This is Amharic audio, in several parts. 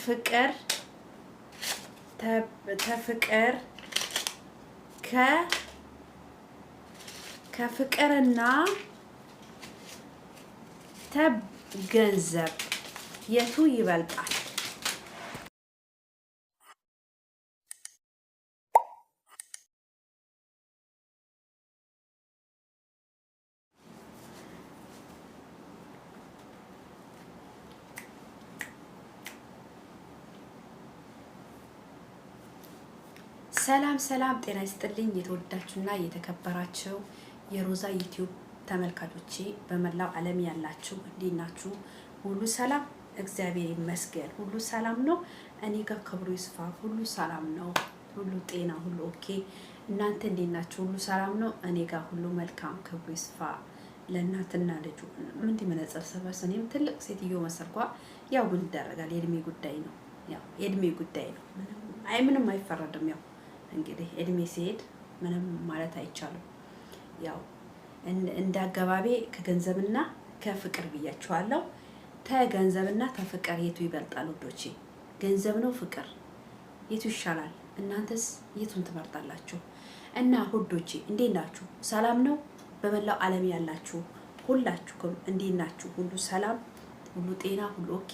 ፍቅር ተፍቅር ከፍቅርና ተገንዘብ የቱ ይበልጣል? ሰላም ሰላም፣ ጤና ይስጥልኝ የተወዳችሁና የተከበራችሁ የሮዛ ዩቲዩብ ተመልካቾቼ በመላው ዓለም ያላችሁ እንዴት ናችሁ? ሁሉ ሰላም፣ እግዚአብሔር ይመስገን፣ ሁሉ ሰላም ነው። እኔ ጋር ክብሩ ይስፋ፣ ሁሉ ሰላም ነው፣ ሁሉ ጤና፣ ሁሉ ኦኬ። እናንተ እንዴት ናችሁ? ሁሉ ሰላም ነው? እኔ ጋር ሁሉ መልካም፣ ክብሩ ይስፋ። ለእናትና ልጁ ምን እንዲመነጸር ሰበስ እኔም ትልቅ ሴትዮ መሰርኳ። ያው ምን ይደረጋል፣ የእድሜ ጉዳይ ነው። ያው የእድሜ ጉዳይ ነው። ምንም አይፈረድም። ያው እንግዲህ እድሜ ሲሄድ ምንም ማለት አይቻልም። ያው እንደ አገባቤ ከገንዘብና ከፍቅር ብያችኋለሁ። ተገንዘብና ተፍቅር የቱ ይበልጣል ውዶቼ? ገንዘብ ነው ፍቅር? የቱ ይሻላል? እናንተስ የቱን ትመርጣላችሁ? እና ውዶቼ እንዴት ናችሁ? ሰላም ነው? በመላው ዓለም ያላችሁ ሁላችሁም እንዴት ናችሁ? ሁሉ ሰላም፣ ሁሉ ጤና፣ ሁሉ ኦኬ።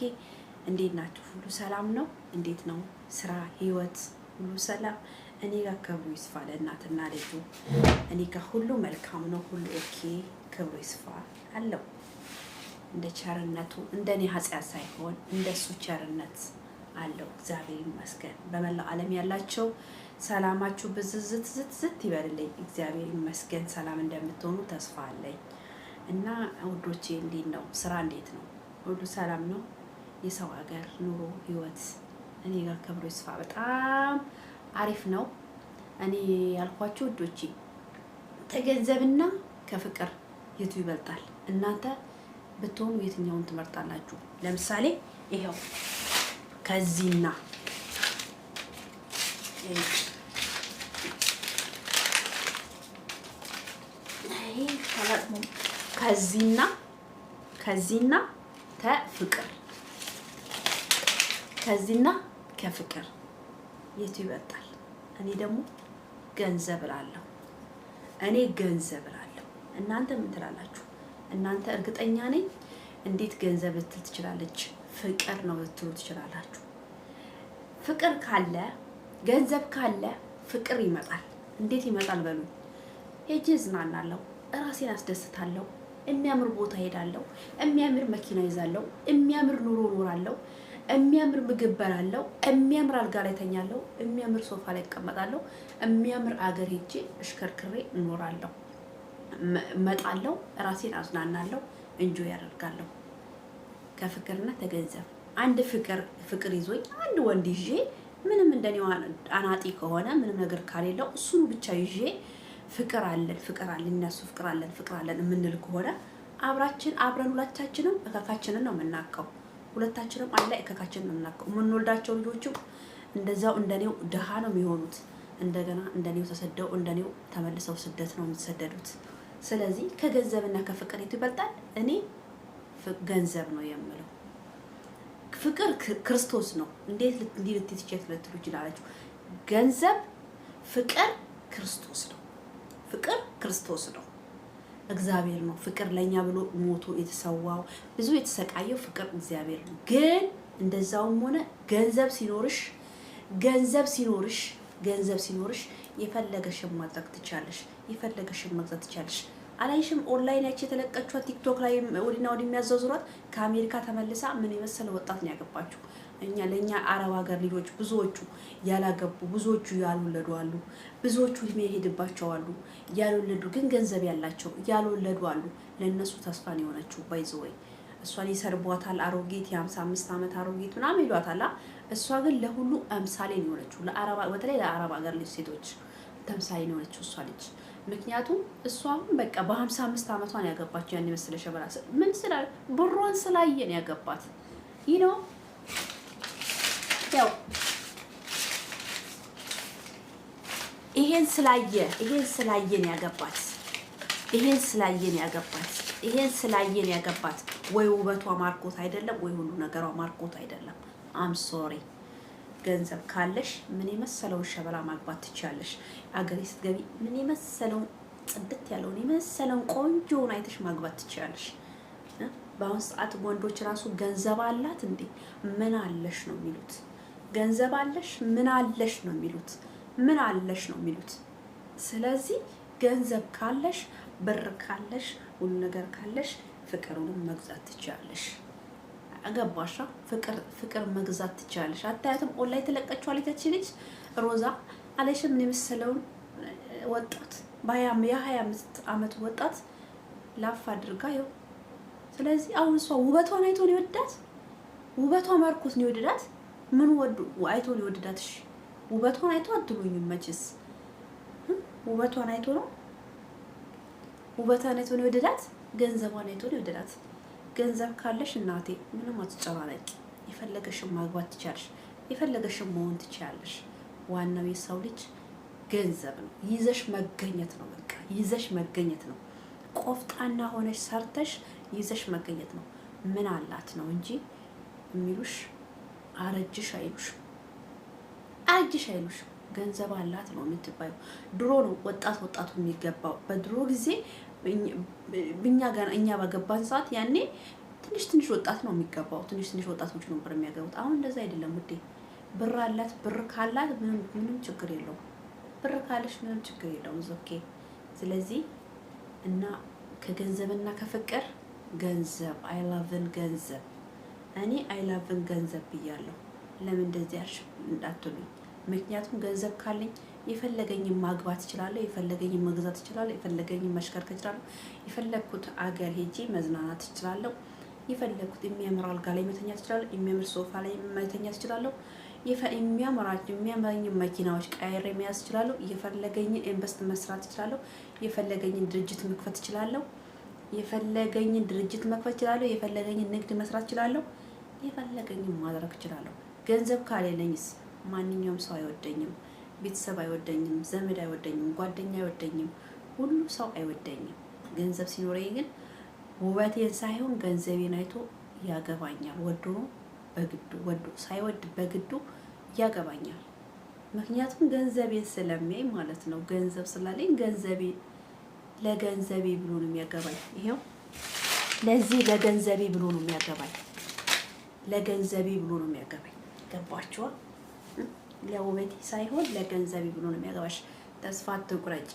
እንዴት ናችሁ? ሁሉ ሰላም ነው? እንዴት ነው ስራ፣ ህይወት ሁሉ ሰላም? እኔ ጋር ክብሩ ይስፋ ለእናትና ልጁ። እኔ ጋር ሁሉ መልካም ነው፣ ሁሉ ኦኬ። ክብሩ ይስፋ አለው እንደ ቸርነቱ፣ እንደኔ ኃጢአት ሳይሆን እንደሱ ቸርነት አለው። እግዚአብሔር ይመስገን። በመላው ዓለም ያላችሁ ሰላማችሁ ብዝዝት ዝት ይበልልኝ። እግዚአብሔር ይመስገን ሰላም እንደምትሆኑ ተስፋ አለኝ። እና ውዶቼ እንዴት ነው ስራ? እንዴት ነው? ሁሉ ሰላም ነው? የሰው ሀገር ኑሮ ህይወት እኔ ጋር ክብሩ ይስፋ በጣም አሪፍ ነው። እኔ ያልኳችሁ ውዶቼ ተገንዘብና ከፍቅር የቱ ይበልጣል? እናንተ ብትሆኑ የትኛውን ትመርጣላችሁ? ለምሳሌ ይሄው ከዚህና ከዚህና ተፍቅር ከዚህና ከፍቅር የቱ ይበልጣል? እኔ ደግሞ ገንዘብ እላለሁ። እናንተ ምን ትላላችሁ? እናንተ እርግጠኛ ነኝ እንዴት ገንዘብ ልትል ትችላለች? ፍቅር ነው ልትሉ ትችላላችሁ። ፍቅር ካለ ገንዘብ ካለ ፍቅር ይመጣል። እንዴት ይመጣል በሉ። ሄጄ እዝናናለሁ፣ እራሴን አስደስታለሁ፣ የሚያምር ቦታ ሄዳለሁ፣ የሚያምር መኪና ይዛለሁ፣ የሚያምር ኑሮ እኖራለሁ፣ የሚያምር ምግብ በላለሁ፣ የሚያምር አልጋ ላይ ተኛለሁ፣ የሚያምር ሶፋ ላይ እቀመጣለሁ፣ የሚያምር አገር ሄጄ እሽከርክሬ እኖራለሁ፣ እመጣለሁ፣ ራሴን አዝናናለሁ፣ እንጆይ ያደርጋለሁ። ከፍቅርና ተገንዘብ አንድ ፍቅር ይዞኝ አንድ ወንድ ይዤ ምንም እንደኔው አናጢ ከሆነ ምንም ነገር ካሌለው እሱን ብቻ ይዤ ፍቅር አለን እነሱ ፍቅር አለን የምንል ከሆነ አብረን ሁለታችንም እከካችንን ነው የምናከው። ሁለታችንም አለ እከካችንን ነው የምናከው። የምንወልዳቸው ልጆችም እንደዛው እንደኔው ደሃ ነው የሚሆኑት። እንደገና እንደኔው ተሰደው እንደኔው ተመልሰው ስደት ነው የሚሰደዱት። ስለዚህ ከገንዘብና ከፍቅር የቱ ይበልጣል? እኔ ገንዘብ ነው የምለው። ፍቅር ክርስቶስ ነው። እንዴት ልትሉ ይችላላችሁ? ገንዘብ ፍቅር ክርስቶስ ነው። ፍቅር ክርስቶስ ነው። እግዚአብሔር ነው። ፍቅር ለኛ ብሎ ሞቶ የተሰዋው ብዙ የተሰቃየው ፍቅር እግዚአብሔር ነው። ግን እንደዛውም ሆነ ገንዘብ ሲኖርሽ የፈለገሽን ማድረግ ትቻለሽ፣ የፈለገሽን መግዛት ትቻለሽ። አላይሽም? ኦንላይን ያቺ የተለቀችው ቲክቶክ ላይ ወዲና ወዲ የሚያዘዙራት ከአሜሪካ ተመልሳ ምን የመሰለ ወጣት ነው ያገባችሁ። ለኛ አረብ ሀገር ልጆች ብዙዎቹ ያላገቡ፣ ብዙዎቹ ያልወለዱ አሉ፣ ብዙዎቹ እድሜ ሄድባቸው አሉ፣ ያልወለዱ ግን ገንዘብ ያላቸው ያልወለዱ አሉ። ለነሱ ተስፋ ነው የሆነችው። ባይዘወይ እሷን ይሰርቧታል፣ አሮጌት የ55 ዓመት አሮጌት ምናምን ይሏታል። እሷ ግን ለሁሉ አምሳሌ ነው የሆነችው። በተለይ ለአረብ ሀገር ልጅ ሴቶች ተምሳሌ ነው የሆነችው እሷ ልጅ። ምክንያቱም እሷ አሁን በቃ በ55 ዓመቷን ያገባችው ያን የመሰለ ሸበላ ምን ስላል ብሯን ስላየን ያገባት ነው። ያው ይሄን ስላየን ያገባት ወይ ውበቷ ማርኮት አይደለም፣ ወይ ሁሉ ነገሯ ማርኮት አይደለም። አም ሶሪ። ገንዘብ ካለሽ ምን የመሰለውን ሸበላ ማግባት ትችያለሽ። አገሬ ስትገቢ ምን የመሰለውን ጽድት ያለውን የመሰለውን ቆንጆውን አይተሽ ማግባት ትችያለሽ። በአሁን ሰዓት ወንዶች ራሱ ገንዘብ አላት እንዴ ምን አለሽ ነው የሚሉት። ገንዘብ አለሽ ምን አለሽ ነው የሚሉት። ምን አለሽ ነው የሚሉት። ስለዚህ ገንዘብ ካለሽ ብር ካለሽ ሁሉ ነገር ካለሽ ፍቅሩንም መግዛት ትችያለሽ። አገባሻ? ፍቅር መግዛት ትችያለሽ። አታያትም? ኦንላይን ተለቀችዋለች እቺ ልጅ ሮዛ አለሽ ምን የመሰለውን ወጣት የ25 ዓመት ወጣት ላፍ አድርጋ ይኸው። ስለዚህ አሁን እሷ ውበቷን አይቶ ነው የወደዳት። ውበቷ ማርኮስ ነው የወደዳት። ምን አይቶ ነው የወደዳት? እሺ ውበቷን አይቶ አትሉኝም መችስ። ውበቷን አይቶ ነው የወደዳት። ገንዘቧን አይቶ ነው የወደዳት። ገንዘብ ካለሽ እናቴ ምንም አትጨናነቂ። የፈለገሽን ማግባት ትችያለሽ። የፈለገሽን መሆን ትችያለሽ። ዋናው የሰው ልጅ ገንዘብ ነው። ይዘሽ መገኘት ነው። በቃ ይዘሽ መገኘት ነው። ቆፍጣና ሆነሽ ሰርተሽ ይዘሽ መገኘት ነው። ምን አላት ነው እንጂ የሚሉሽ አረጅሽ አይሉሽ። ገንዘብ አላት ነው የምትባዩ። ድሮ ነው ወጣቱ የሚገባው። በድሮ ጊዜ እኛ በገባን ሰዓት ያኔ ትንሽ ወጣት ነው የሚገባው። ትንሽ ወጣቶች ነበር የሚያገቡት። አሁን እንደዛ አይደለም ውዴ። ብር አላት። ብር ካላት ምንም ችግር የለውም። ብር ካለሽ ምንም ችግር የለውም። ኦኬ። ስለዚህ እና ከገንዘብና ከፍቅር ገንዘብ አይላቭን ገንዘብ እኔ አይላቭን ገንዘብ ብያለሁ። ለምን እንደዚህ ያልሽ እንዳትሉኝ። ምክንያቱም ገንዘብ ካለኝ የፈለገኝን ማግባት እችላለሁ፣ የፈለገኝን መግዛት እችላለሁ፣ የፈለገኝን መሽከርከር እችላለሁ፣ የፈለግኩት አገር ሄጄ መዝናናት እችላለሁ፣ የፈለግኩት የሚያምር አልጋ ላይ መተኛት እችላለሁ፣ የሚያምር ሶፋ ላይ መተኛት እችላለሁ፣ የሚያምራኝ መኪናዎች ቀይሬ መያዝ እችላለሁ፣ የፈለገኝን ኢንቨስት መስራት እችላለሁ፣ የፈለገኝን ድርጅት መክፈት እችላለሁ፣ የፈለገኝን ንግድ መስራት እችላለሁ፣ የፈለገኝን ማድረግ እችላለሁ። ገንዘብ ካሌለኝስ ማንኛውም ሰው አይወደኝም። ቤተሰብ አይወደኝም፣ ዘመድ አይወደኝም፣ ጓደኛ አይወደኝም፣ ሁሉ ሰው አይወደኝም። ገንዘብ ሲኖረኝ ግን ውበቴን ሳይሆን ገንዘቤን አይቶ ያገባኛል። ወዶ ሳይወድ በግዱ ያገባኛል። ምክንያቱም ገንዘቤን ስለሚያይ ማለት ነው። ገንዘብ ስላለኝ ለገንዘቤ ብሎ ነው የሚያገባኝ። ይሄው ለዚህ ለገንዘቤ ብሎ ነው የሚያገባኝ። ገባችኋ? ለውበቴ ሳይሆን ለገንዘቤ ብሎ ነው የሚያገባሽ። ተስፋ አትቁረጪ።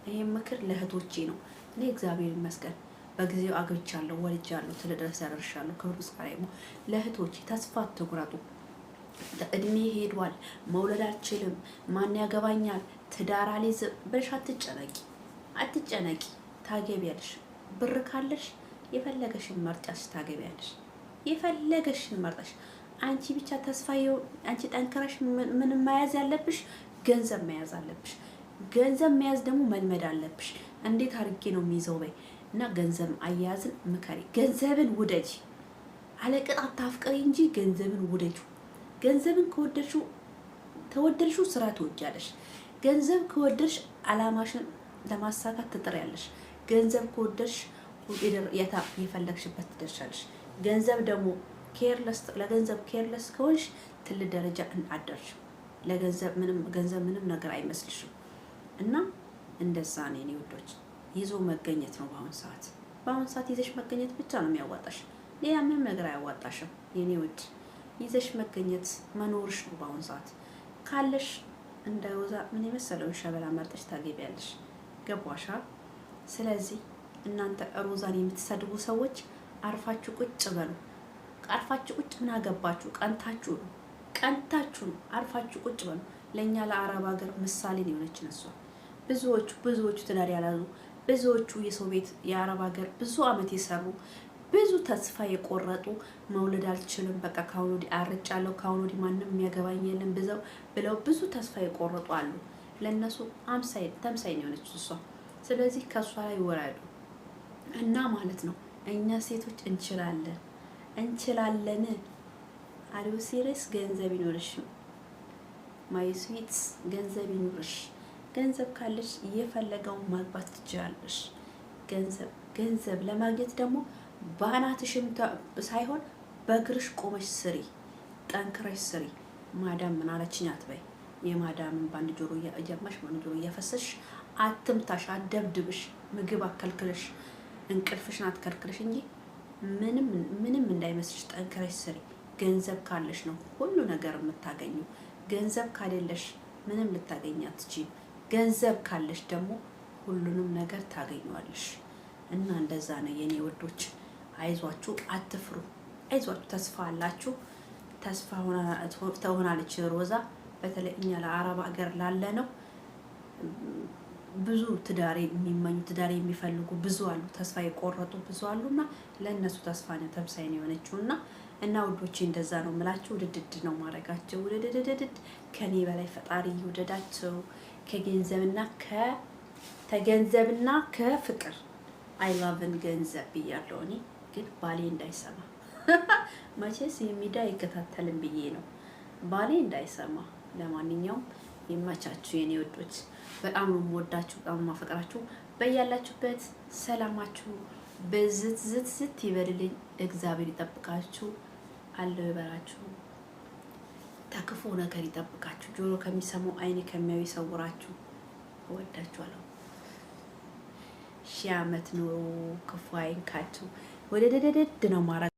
ይሄ ምክር ለእህቶቼ ነው። እኔ እግዚአብሔር ይመስገን በጊዜው አግብቻለሁ፣ ወልጃለሁ፣ ትልቅ ድረስ ያደርሻለሁ። ክብሩ ስቃይሞ ለእህቶቼ ተስፋ አትቁረጡ። እድሜ ሄዷል፣ መውለድ አልችልም፣ ማን ያገባኛል፣ ትዳር አልይዝም ብለሽ አትጨነቂ። ታገቢያለሽ። ብር ካለሽ የፈለገሽን መርጫሽ ታገቢያለሽ። የፈለገሽን መርጫሽ አንቺ ብቻ አንቺ ጠንክረሽ ምን መያዝ ያለብሽ? ገንዘብ መያዝ አለብሽ። ገንዘብ መያዝ ደግሞ መልመድ አለብሽ። እንዴት አድርጌ ነው የሚይዘው በይ እና ገንዘብ አያያዝን ምከሪ። ገንዘብን ውደጂ። አለቅጥ አታፍቅሪ እንጂ ገንዘብን ውደጁ። ገንዘብን ተወደድሽው ስራ ትወጃለሽ። ገንዘብ ከወደድሽ አላማሽን ለማሳካት ትጥሪያለሽ። ገንዘብ ከወደድሽ የፈለግሽበት ትደርሻለሽ። ገንዘብ ደግሞ ለገንዘብ ኬርለስ ከሆንሽ ትልቅ ደረጃ አደርሽ። ገንዘብ ምንም ነገር አይመስልሽም። እና እንደዛ ነው የኔ ውዶች። ይዞ መገኘት ነው በአሁን ሰዓት ይዘሽ መገኘት ብቻ ነው የሚያዋጣሽ። ሌላ ምንም ነገር አያዋጣሽም የኔ ውድ። ይዘሽ መገኘት መኖርሽ ነው በአሁን ሰዓት። ካለሽ እንደ ሮዛ ምን የመሰለውን ሸበላ መርጠሽ ታገቢያለሽ። ገባሻ? ስለዚህ እናንተ ሮዛን የምትሰድቡ ሰዎች አርፋችሁ ቁጭ በሉ። ምን አገባችሁ? ቀንታችሁ ነው። አርፋችሁ ቁጭ በሉ። ለኛ ለአረብ ሀገር ምሳሌ ነው የሆነችን እሷ። ብዙዎቹ ትዳር ያላዙ፣ ብዙዎቹ የሰው ቤት የአረብ ሀገር ብዙ አመት የሰሩ፣ ብዙ ተስፋ የቆረጡ መውለድ አልችልም፣ በቃ ካሁን ወዲህ አርጫለሁ፣ ካሁን ወዲህ ማንም የሚያገባኝ የለም ብለው ብዙ ተስፋ የቆረጡ አሉ። ለነሱ ተምሳይ ነው የሆነች እሷ። ስለዚህ ከሷ ላይ ይወራዱ እና ማለት ነው እኛ ሴቶች እንችላለን። አሪው ሲሪየስ ገንዘብ ይኖርሽ ማይ ስዊትስ፣ ገንዘብ ይኖርሽ። ገንዘብ ካለሽ የፈለገውን ማግባት ትችላለሽ። ገንዘብ ለማግኘት ደግሞ ባናትሽም ሳይሆን በእግርሽ ቆመሽ ስሪ፣ ጠንክረሽ ስሪ። ማዳም ምን አለችኝ አትበይ። የማዳምን በአንድ ጆሮ እያማሽ በአንድ ጆሮ እያፈሰሽ አትምታሽ፣ አትደብድብሽ፣ ምግብ አከልክለሽ እንቅልፍሽን አትከልክለሽ እንጂ ምንም እንዳይመስልሽ። ጠንክረሽ ስሪ። ገንዘብ ካለሽ ነው ሁሉ ነገር የምታገኘው። ገንዘብ ካሌለሽ ምንም ልታገኝ አትችይም። ገንዘብ ካለሽ ደግሞ ሁሉንም ነገር ታገኘዋለሽ። እና እንደዛ ነው የኔ ወዶች። አይዟችሁ፣ አትፍሩ። አይዟችሁ፣ ተስፋ አላችሁ። ተስፋ ትሆናለች ሮዛ። በተለይ እኛ ለአረብ ሀገር ላለ ነው ብዙ ትዳሬ የሚመኙ ትዳሬ የሚፈልጉ ብዙ አሉ፣ ተስፋ የቆረጡ ብዙ አሉና ለእነሱ ተስፋ ነው ተምሳይ ነው የሆነችውና እና ውዶቼ እንደዛ ነው የምላችሁ። ውድድድ ነው ማድረጋቸው። ውድድድድድ ከኔ በላይ ፈጣሪ ይውደዳቸው። ከገንዘብና ከፍቅር አይ ላቭን ገንዘብ ብያለሁ። እኔ ግን ባሌ እንዳይሰማ መቼስ የሚዳ አይከታተልም ብዬ ነው ባሌ እንዳይሰማ። ለማንኛውም ይመቻችሁ የኔ ወዶች። በጣም ነው የምወዳችሁ፣ በጣም ነው የማፈቅራችሁ። በያላችሁበት ሰላማችሁ ዝት ይበልልኝ። እግዚአብሔር ይጠብቃችሁ፣ አለው ይበላችሁ፣ ተክፉ ነገር ይጠብቃችሁ፣ ጆሮ ከሚሰማው አይኔ ከሚያዩ ይሰውራችሁ። እወዳችኋለሁ። ሺህ ዓመት ኑሩ፣ ክፉ አይንካችሁ። ወደ ደደድ ነው ማራ